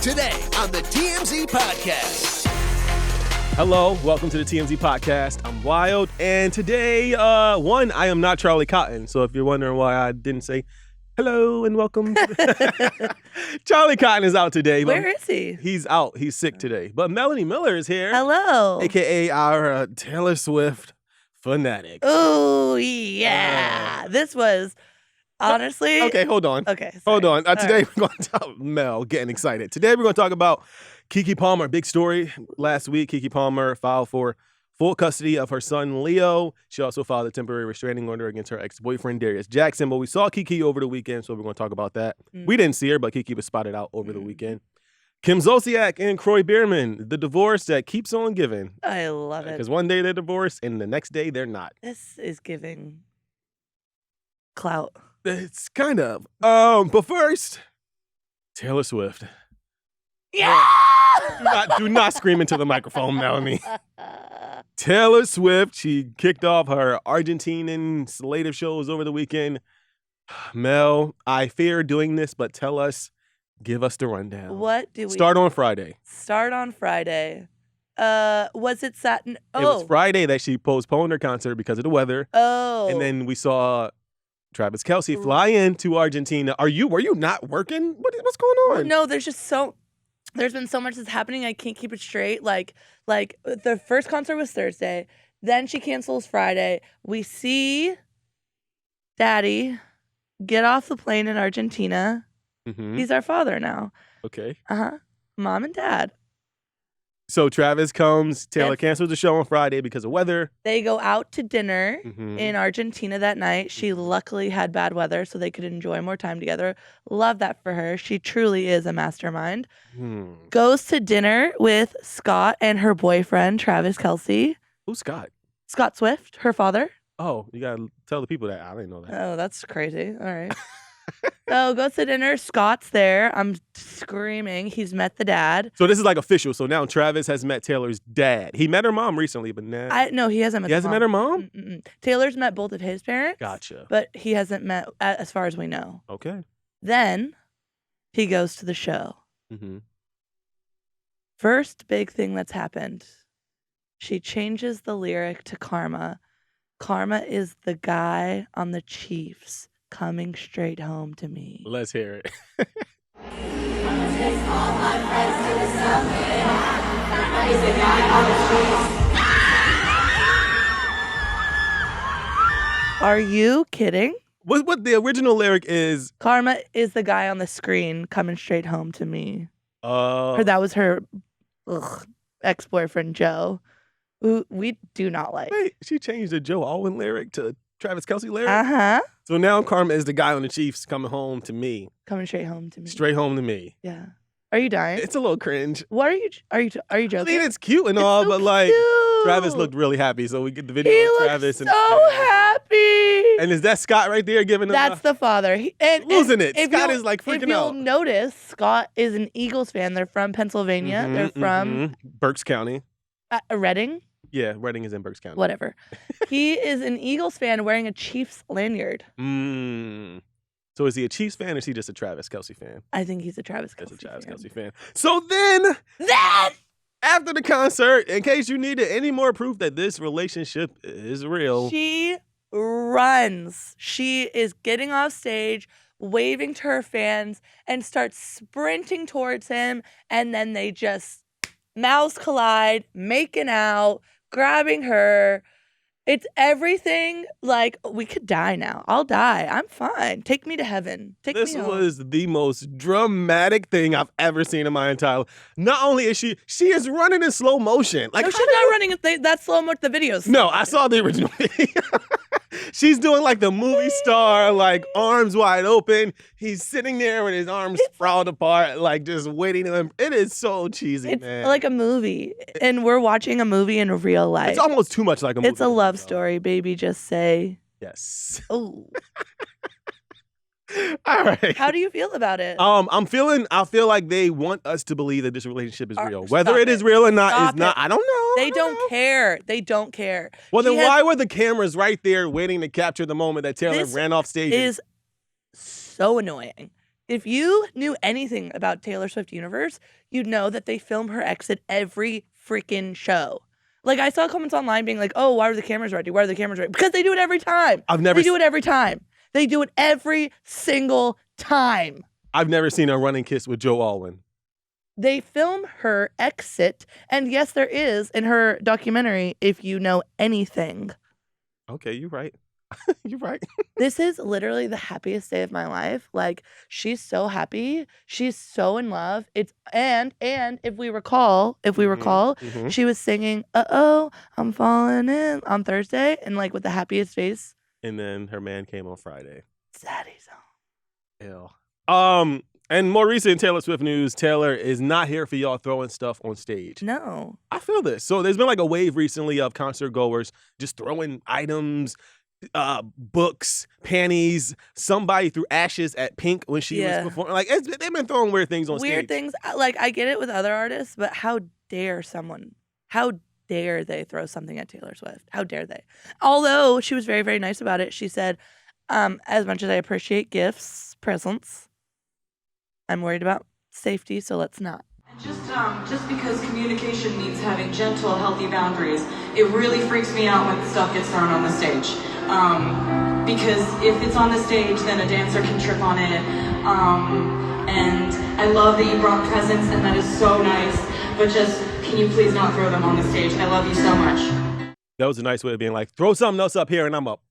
Today on the TMZ Podcast. Hello, welcome to the TMZ Podcast. I'm Wyld, and today, I am not Charlie Cotton. So if you're wondering why I didn't say hello and welcome, Charlie Cotton is out today. Where is he? He's out. He's sick today. But Melanie Miller is here. Hello. AKA our Taylor Swift fanatic. Oh, yeah. This was, honestly. Okay, hold on. Okay. Hold on. Today right. we're going to talk, Mel, getting excited. Today we're going to talk about Keke Palmer. Big story last week. Keke Palmer filed for full custody of her son, Leo. She also filed a temporary restraining order against her ex-boyfriend, Darius Jackson. But we saw Keke over the weekend, so we're going to talk about that. We didn't see her, but Keke was spotted out over the weekend. Kim Zolciak and Kroy Biermann, the divorce that keeps on giving. I love it. Because one day they're divorced, and the next day they're not. This is giving clout. It's kind of. But first, Taylor Swift. Yeah! Do not scream into the microphone, Melanie. Taylor Swift, she kicked off her Argentinian slate of shows over the weekend. Mel, I fear doing this, but tell us, give us the rundown. What do we start on Friday? Start on Friday. Was it Saturday? It was Friday that she postponed her concert because of the weather. Oh. And then we saw Travis Kelce fly into Argentina. Were you not working? What's going on? No, there's been so much that's happening. I can't keep it straight. Like the first concert was Thursday. Then she cancels Friday. We see Daddy get off the plane in Argentina. Mm-hmm. He's our father now. Okay. Mom and Dad. So Travis comes. Taylor cancels the show on Friday because of weather. They go out to dinner Mm-hmm. in Argentina that night. She luckily had bad weather so they could enjoy more time together. Love that for her. She truly is a mastermind. Goes to dinner with Scott and her boyfriend, Travis Kelce. Who's Scott? Scott Swift, her father. Oh, you got to tell the people that. I didn't know that. Oh, that's crazy. All right. So goes to dinner. Scott's there. I'm screaming. He's met the dad. So this is like official. So now Travis has met Taylor's dad. He met her mom recently, but now No, he hasn't met. He hasn't met her mom? Mm-mm. Taylor's met both of his parents. Gotcha. But he hasn't met, as far as we know. Okay. Then he goes to the show. Mm-hmm. First big thing that's happened. She changes the lyric to Karma. Karma is the guy on the Chiefs coming straight home to me. Let's hear it. Are you kidding? What the original lyric is? Karma is the guy on the screen coming straight home to me. That was her ex-boyfriend, Joe, who we do not like. Wait, she changed the Joe Alwyn lyric to Travis Kelce lyric? Uh-huh. So now Karma is the guy on the Chiefs coming home to me. Coming straight home to me. Straight home to me. Yeah. Are you dying? It's a little cringe. What are you joking? I mean, it's cute and all, so but like cute. Travis looked really happy. So we get the video He of looks Travis and so happy. And is that Scott right there giving him That's the father. losing it. If Scott is like freaking If you'll out. notice, Scott is an Eagles fan. They're from Pennsylvania. They're from Berks County. Reading. Yeah, Reading is in Berks County. Whatever. He is an Eagles fan wearing a Chiefs lanyard. So is he a Chiefs fan or is he just a Travis Kelce fan? I think he's a Travis Kelce He's a Travis fan. Kelce fan. So then, after the concert, in case you needed any more proof that this relationship is real, she runs. She is getting off stage, waving to her fans, and starts sprinting towards him. And then they just mouths collide, making out, grabbing her. It's everything. Like, we could die now. I'll die. I'm fine. Take me to heaven. This was the most dramatic thing I've ever seen in my entire life. Not only is she is running in slow motion. Like, no, she's not running. That's slow mo. The videos. No, I saw the original video. She's doing like the movie star, like arms wide open. He's sitting there with his arms sprawled apart, like just waiting to him. It is so cheesy, It's man. like a movie, and we're watching a movie in real life. It's almost too much like a movie. It's a love story, baby. Just say. Yes. Oh. All right. How do you feel about it? I feel like they want us to believe that this relationship is real. Whether Stop it is it. real or not Stop is not. it. I don't know. They don't care. They don't care. Well, then She has- why were the cameras right there waiting to capture the moment that Taylor This ran off stage? is so annoying. If you knew anything about Taylor Swift universe, you'd know that they film her exit every freaking show. Like, I saw comments online being like, oh, why are the cameras ready? Why are the cameras ready? Because they do it every time. They do it every time. They do it every single time. I've never seen a running kiss with Joe Alwyn. They film her exit, and yes, there is in her documentary, If You Know Anything. Okay, you're right. You're right. This is literally the happiest day of my life. Like, she's so happy. She's so in love. And if we recall, she was singing "Uh-oh, I'm falling in" on Thursday, and like with the happiest face. And then her man came on Friday. Zaddy song. Ew. And more recent Taylor Swift news, Taylor is not here for y'all throwing stuff on stage. No. I feel this. So there's been like a wave recently of concert goers just throwing items, books, panties. Somebody threw ashes at Pink when she was performing. Like, they've been throwing weird things on stage. Weird things. Like, I get it with other artists, but how dare someone? How dare they throw something at Taylor Swift? How dare they? Although she was very, very nice about it. She said, as much as I appreciate gifts, presents, I'm worried about safety, so let's not. Just because communication means having gentle, healthy boundaries, it really freaks me out when stuff gets thrown on the stage. Because if it's on the stage, then a dancer can trip on it. And I love that you brought presents, and that is so nice. But just, can you please not throw them on the stage? I love you so much. That was a nice way of being like, throw something else up here, and I'm up.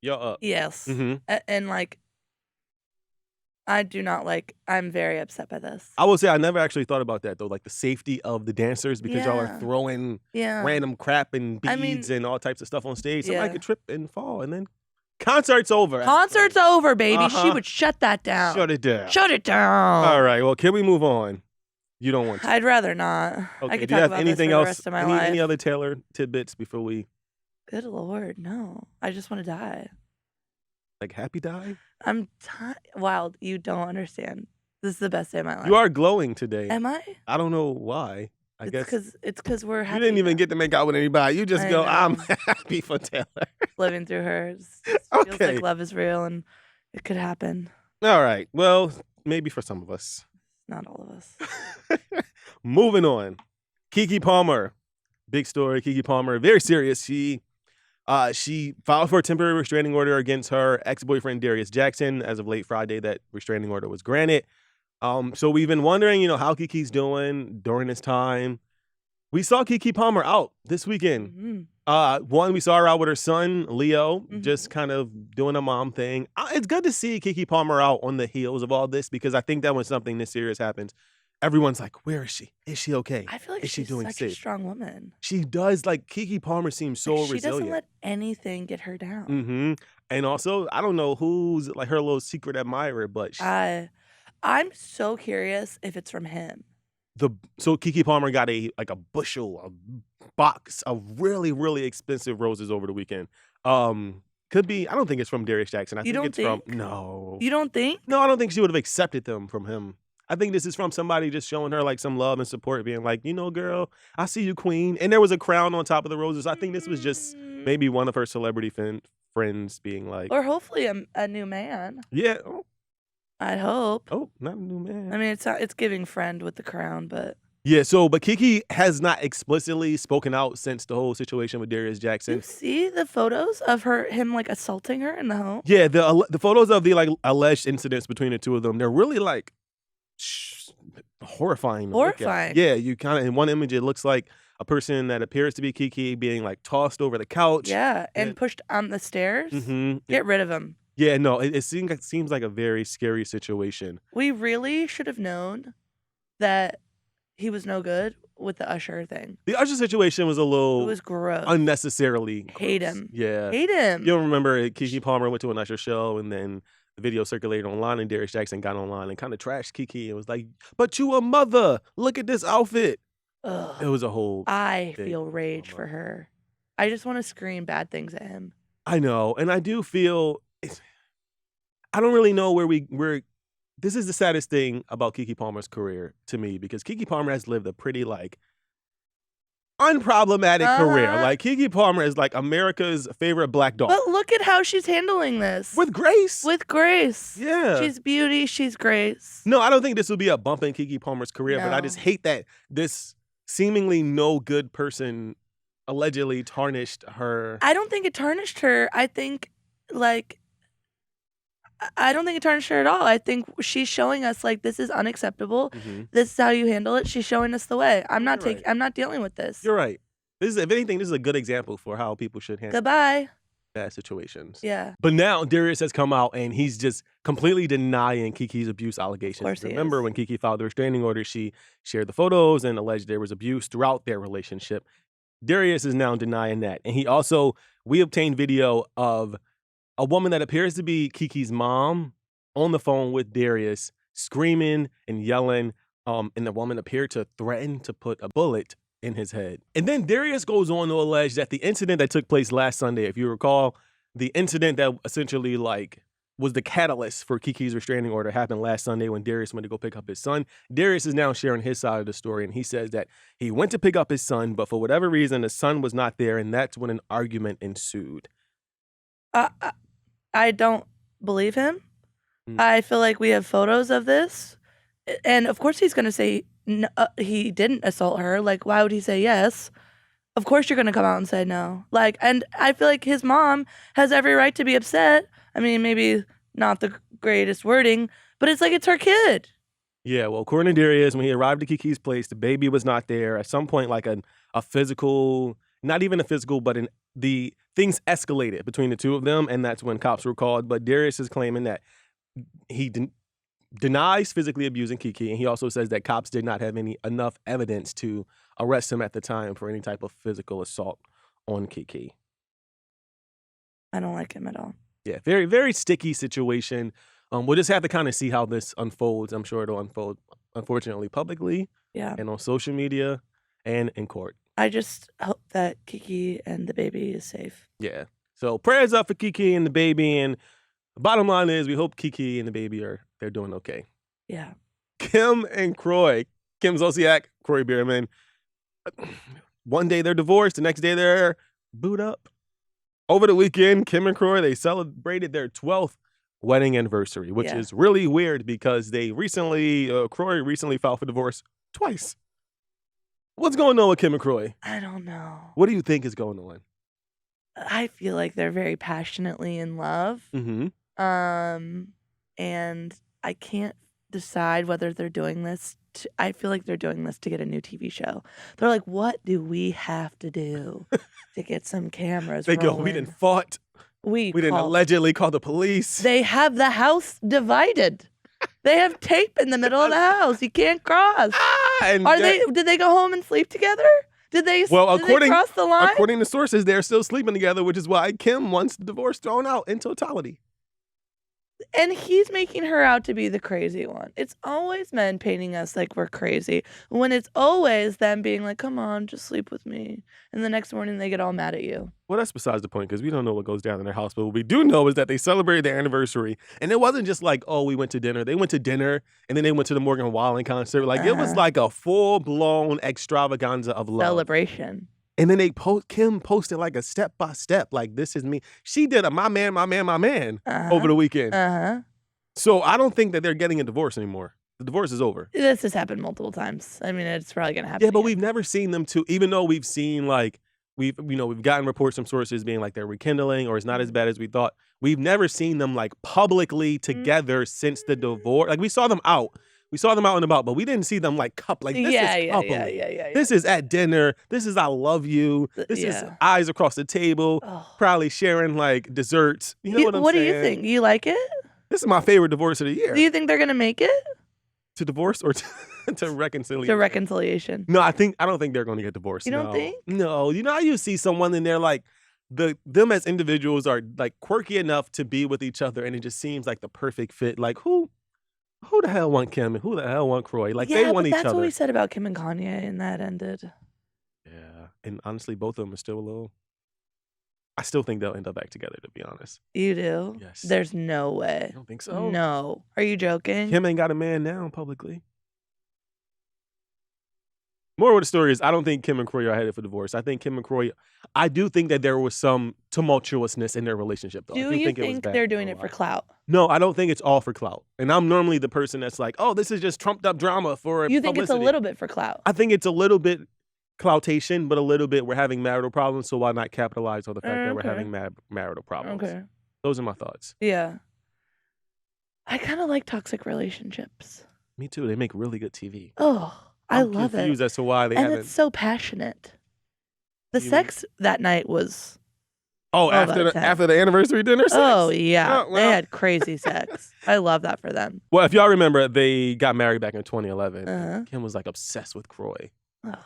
You're up. Yes. Mm-hmm. And like, I do not like, I'm very upset by this. I will say I never actually thought about that, though, like the safety of the dancers, because y'all are throwing random crap and beads and all types of stuff on stage. Somebody could trip and fall, and then concert's over. Concert's over, baby. She would shut that down. Shut it down. Shut it down. All right, well, can we move on? You don't want to. I'd rather not. Okay. I could Do you talk have about anything this for else? the rest of my life. Any other Taylor tidbits before we? Good Lord, no. I just want to die. Like happy die? I'm Wyld, you don't understand. This is the best day of my life. You are glowing today. Am I? I don't know why. I guess it's because we're happy. You didn't even get to make out with anybody. You just go, know. I'm happy for Taylor. Living through her. It feels like love is real and it could happen. All right. Well, maybe for some of us. Not all of us. Moving on. Keke Palmer. Big story. Keke Palmer. Very serious. She filed for a temporary restraining order against her ex-boyfriend, Darius Jackson. As of late Friday, that restraining order was granted. So we've been wondering, how Keke's doing during this time. We saw Keke Palmer out this weekend. Mm-hmm. We saw her out with her son, Leo, just kind of doing a mom thing. It's good to see Keke Palmer out on the heels of all this, because I think that when something this serious happens, everyone's like, where is she? Is she okay? I feel like is she she's doing such safe? a strong woman. She does. Like, Keke Palmer seems so resilient. She doesn't let anything get her down. Mm-hmm. And also, I don't know who's like her little secret admirer, but I'm so curious if it's from him. So Keke Palmer got a bushel, a box of really, really expensive roses over the weekend. Could be. I don't think it's from Darius Jackson. I think it's from no. You don't think? No, I don't think she would have accepted them from him. I think this is from somebody just showing her like some love and support, being like, girl, I see you, queen. And there was a crown on top of the roses. I think this was just maybe one of her celebrity friends being like, or hopefully a new man. Yeah. I'd hope. Oh, not a new man. I mean, it's giving friend with the crown, but yeah. So, but Keke has not explicitly spoken out since the whole situation with Darius Jackson. You see the photos of him like assaulting her in the home. Yeah, the photos of the like alleged incidents between the two of them. They're really like horrifying. Horrifying. Yeah, you kind of in one image it looks like a person that appears to be Keke being like tossed over the couch. Yeah, and pushed on the stairs. Mm-hmm. Get rid of him. Yeah, no, it seems like a very scary situation. We really should have known that he was no good with the Usher thing. The Usher situation was a little... It was gross. Unnecessarily gross. Hate him. Yeah. Hate him. You'll remember Keke Palmer went to an Usher show, and then the video circulated online, and Darius Jackson got online and kind of trashed Keke and was like, but you a mother. Look at this outfit. Ugh. It was a whole... I feel rage for her. I just want to scream bad things at him. I know, and I do feel... I don't really know where this is the saddest thing about Keke Palmer's career to me, because Keke Palmer has lived a pretty like unproblematic career. Uh-huh. Like Keke Palmer is like America's favorite black dog. But look at how she's handling this. With grace. With grace. Yeah. She's beauty, she's grace. No, I don't think this will be a bump in Keke Palmer's career, but I just hate that this seemingly no good person allegedly tarnished her. I don't think it tarnished her. I think, like, I don't think it tarnished her at all. I think she's showing us, like, this is unacceptable. Mm-hmm. This is how you handle it. She's showing us the way. I'm not You're right. I'm not dealing with this. You're right. This is, if anything, this is a good example for how people should handle Goodbye. bad situations. Yeah. But now Darius has come out and he's just completely denying Keke's abuse allegations. Of course he Remember is. when Keke filed the restraining order, she shared the photos and alleged there was abuse throughout their relationship. Darius is now denying that. And we obtained video of a woman that appears to be Keke's mom on the phone with Darius, screaming and yelling. And the woman appeared to threaten to put a bullet in his head. And then Darius goes on to allege that the incident that took place last Sunday, if you recall, the incident that essentially like was the catalyst for Keke's restraining order happened last Sunday when Darius went to go pick up his son. Darius is now sharing his side of the story, and he says that he went to pick up his son, but for whatever reason, the son was not there, and that's when an argument ensued. I don't believe him. Mm. I feel like we have photos of this. And of course he's going to say he didn't assault her. Like, why would he say yes? Of course you're going to come out and say no. Like, and I feel like his mom has every right to be upset. I mean, maybe not the greatest wording, but it's like it's her kid. Yeah, well, according to Darius, when he arrived at Keke's place, the baby was not there. At some point, like a physical, not even a physical, but the things escalated between the two of them, and that's when cops were called. But Darius is claiming that he denies physically abusing Keke, and he also says that cops did not have enough evidence to arrest him at the time for any type of physical assault on Keke. I don't like him at all. Yeah, very, very sticky situation. We'll just have to kind of see how this unfolds. I'm sure it'll unfold, unfortunately, publicly and on social media and in court. I just hope that Keke and the baby is safe. Yeah. So prayers up for Keke and the baby. And the bottom line is we hope Keke and the baby they're doing okay. Yeah. Kim and Kroy. Kim Zolciak, Kroy Biermann. One day they're divorced. The next day they're booed up. Over the weekend, Kim and Kroy, they celebrated their 12th wedding anniversary, which is really weird because they Kroy recently filed for divorce twice. What's going on with Kim and Kroy? I don't know. What do you think is going on? I feel like they're very passionately in love. Mm-hmm. And I can't decide whether they're doing this. I feel like they're doing this to get a new TV show. They're like, what do we have to do to get some cameras They rolling? go, we didn't fought. We didn't allegedly call the police. They have the house divided. They have tape in the middle of the house. You can't cross. Did they go home and sleep together? Did they cross the line? According to sources, they're still sleeping together, which is why Kim wants the divorce thrown out in totality. And he's making her out to be the crazy one. It's always men painting us like we're crazy, when it's always them being like, come on, just sleep with me. And the next morning they get all mad at you. Well, that's besides the point because we don't know what goes down in their house. But what we do know is that they celebrated their anniversary. And it wasn't just like, oh, we went to dinner. They went to dinner and then they went to the Morgan Wallen concert. Like it was like a full-blown extravaganza of love. Celebration. And then Kim posted like a step-by-step, like, this is me. She did a my man over the weekend. So I don't think that they're getting a divorce anymore. The divorce is over. This has happened multiple times. I mean, it's probably going to happen. Yeah, but we've never seen them even though we've seen like, we've gotten reports from sources being like they're rekindling or it's not as bad as we thought. We've never seen them like publicly together since the divorce. Like we saw them out. We saw them out and about, but we didn't see them like couple. Like this is couple. Yeah. This is at dinner. This is I love you. This is eyes across the table. Probably sharing like desserts. You know what I'm saying? What do you think? You like it? This is my favorite divorce of the year. Do you think they're gonna make it? To divorce or to reconciliation? To reconciliation. No, I don't think they're going to get divorced. You don't think? No. You know how you see someone and they're like, them as individuals are like quirky enough to be with each other, and it just seems like the perfect fit. Like who the hell want Kim and who the hell want Kroy? Like they want each other. That's what we said about Kim and Kanye, and that ended. Yeah, and honestly, both of them are still a little. I still think they'll end up back together, to be honest. You do? Yes. There's no way. I don't think so. No. Are you joking? Kim ain't got a man now publicly. Moral of the story is I don't think Kim and Kroy are headed for divorce. I think Kim and Kroy, I do think that there was some tumultuousness in their relationship, though. Do you think they're doing it for clout? No, I don't think it's all for clout. And I'm normally the person that's like, oh, this is just trumped up drama for You think publicity. it's a little bit for clout? I think it's a little bit cloutation, but a little bit we're having marital problems, so why not capitalize on the fact that we're having marital problems? Okay. Those are my thoughts. Yeah. I kind of like toxic relationships. Me too. They make really good TV. Oh, I love it. I'm confused as to why they and haven't. it's so passionate. The sex that night was. Oh, after the anniversary dinner sex? Oh, yeah. Oh, well. They had crazy sex. I love that for them. Well, if y'all remember, they got married back in 2011. Uh-huh. Kim was like obsessed with Kroy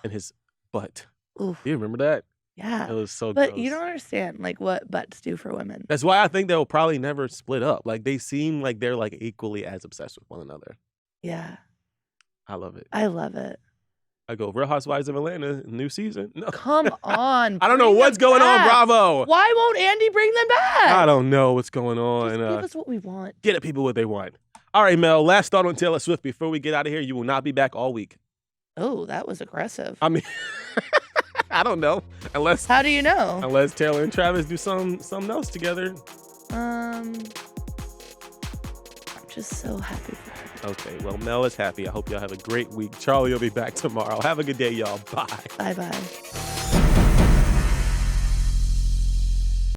and his butt. Oof. Do you remember that? Yeah. It was so But gross. you don't understand like what butts do for women. That's why I think they'll probably never split up. Like they seem like they're like equally as obsessed with one another. Yeah. I love it. I love it. I go Real Housewives of Atlanta, new season. No. Come on. I don't know bring what's them going on, back. Bravo. Why won't Andy bring them back? I don't know what's going on. Just give us what we want. Get the people what they want. All right, Mel, last thought on Taylor Swift before we get out of here. You will not be back all week. Oh, that was aggressive. I mean, I don't know. How do you know? Unless Taylor and Travis do something else together. I'm just so happy for her. Okay, well, Mel is happy. I hope y'all have a great week. Charlie will be back tomorrow. Have a good day, y'all. Bye. Bye-bye.